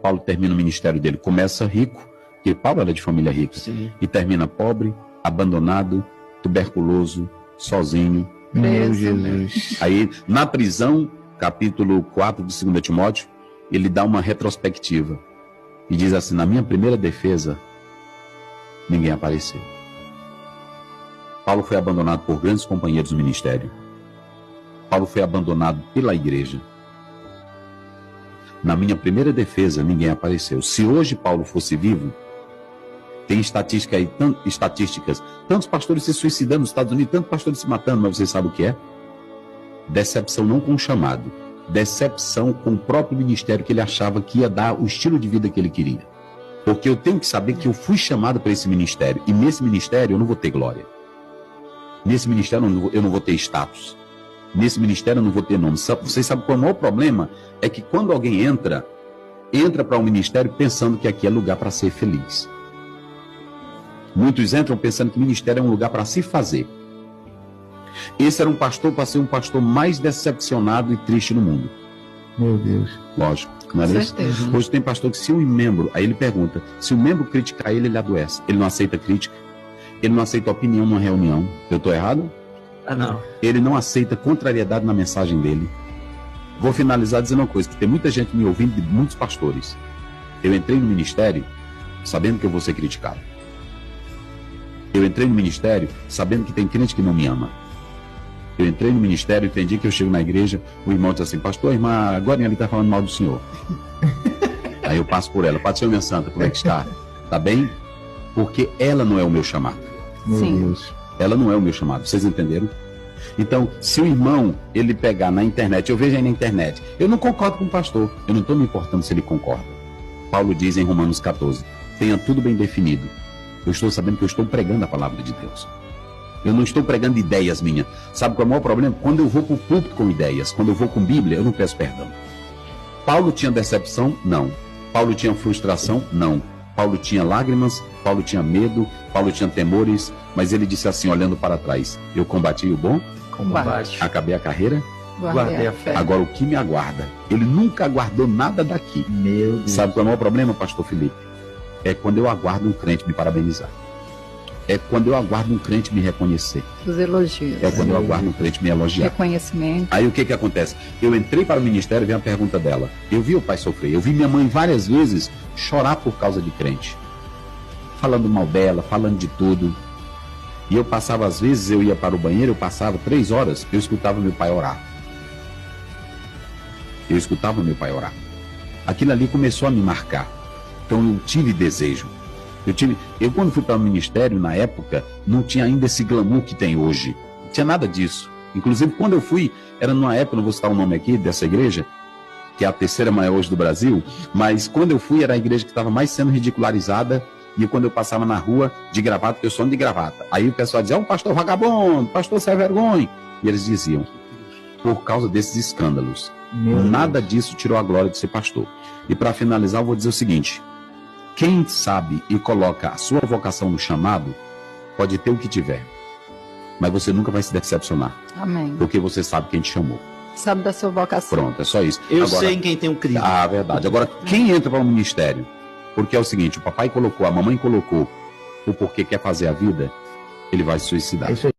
Paulo termina o ministério dele, começa rico, porque Paulo era de família rica, Sim. e termina pobre, abandonado, tuberculoso, sozinho. Meu Jesus. Aí, na prisão, capítulo 4 de 2 Timóteo, ele dá uma retrospectiva e diz assim: na minha primeira defesa, ninguém apareceu. Paulo foi abandonado por grandes companheiros do ministério. Paulo foi abandonado pela igreja. Na minha primeira defesa, ninguém apareceu. Se hoje Paulo fosse vivo, tem estatística aí, estatísticas, tantos pastores se suicidando nos Estados Unidos, tantos pastores se matando, mas você sabe o que é? Decepção não com o chamado, decepção com o próprio ministério que ele achava que ia dar o estilo de vida que ele queria. Porque eu tenho que saber que eu fui chamado para esse ministério, e nesse ministério eu não vou ter glória. Nesse ministério eu não vou ter status. Nesse ministério eu não vou ter nome. Vocês sabem qual é o maior problema? É que quando alguém entra para um ministério pensando que aqui é lugar para ser feliz. Muitos entram pensando que o ministério é um lugar para se fazer. Esse era um pastor para ser um pastor mais decepcionado e triste no mundo. Meu Deus. Lógico, não é isso? Hoje tem pastor que se um membro, aí ele pergunta, se o membro criticar ele adoece. Ele não aceita crítica, ele não aceita opinião numa reunião. Eu estou errado? Ah, não. Ele não aceita contrariedade na mensagem dele. Vou finalizar dizendo uma coisa, que tem muita gente me ouvindo, de muitos pastores. Eu entrei no ministério sabendo que eu vou ser criticado. Eu entrei no ministério sabendo que tem crente que não me ama. Eu entrei no ministério e entendi que eu chego na igreja, o irmão diz assim: pastor, a irmã, agora ele está falando mal do senhor. Aí eu passo por ela: Pai do Senhor, minha santa, como é que está? Está bem? Porque ela não é o meu chamado. Meu Deus. Ela não é o meu chamado, vocês entenderam? Então, se o irmão, ele pegar na internet, eu vejo aí na internet, eu não concordo com o pastor, eu não estou me importando se ele concorda. Paulo diz em Romanos 14, tenha tudo bem definido. Eu estou sabendo que eu estou pregando a palavra de Deus. Eu não estou pregando ideias minhas. Sabe qual é o maior problema? Quando eu vou para o púlpito com ideias, quando eu vou com Bíblia, eu não peço perdão. Paulo tinha decepção? Não. Paulo tinha frustração? Não. Paulo tinha lágrimas, Paulo tinha medo, Paulo tinha temores, mas ele disse assim, olhando para trás: eu combati o bom Combate. Acabei a carreira, Guardei a fé. agora o que me aguarda? Ele nunca aguardou nada daqui. Meu Deus. Sabe qual é o maior problema, pastor Felipe? É quando eu aguardo um crente me parabenizar. É quando eu aguardo um crente me reconhecer. Os elogios. É quando eu aguardo um crente me elogiar. Reconhecimento. Aí o que que acontece? Eu entrei para o ministério e vem a pergunta dela. Eu vi o pai sofrer. Eu vi minha mãe várias vezes chorar por causa de crente. Falando mal dela, falando de tudo. E eu passava, às vezes, eu ia para o banheiro, eu passava 3 horas, eu escutava meu pai orar. Eu escutava meu pai orar. Aquilo ali começou a me marcar. Então eu tive desejo. Eu quando fui para o ministério, na época, não tinha ainda esse glamour que tem hoje. Não tinha nada disso. Inclusive, quando eu fui, era numa época, não vou citar o nome aqui dessa igreja, que é a terceira maior hoje do Brasil, mas quando eu fui, era a igreja que estava mais sendo ridicularizada, e quando eu passava na rua, de gravata, porque eu sou de gravata. Aí o pessoal dizia, pastor vagabundo, pastor sem vergonha. E eles diziam, por causa desses escândalos. Nada disso tirou a glória de ser pastor. E para finalizar, eu vou dizer o seguinte: quem sabe e coloca a sua vocação no chamado, pode ter o que tiver, mas você nunca vai se decepcionar. Amém. Porque você sabe quem te chamou. Sabe da sua vocação. Pronto, é só isso. Eu Agora, sei em quem tenho crido. Ah, verdade. Agora, quem entra para o ministério, porque é o seguinte, o papai colocou, a mamãe colocou, o porquê quer fazer a vida, ele vai se suicidar. É isso aí.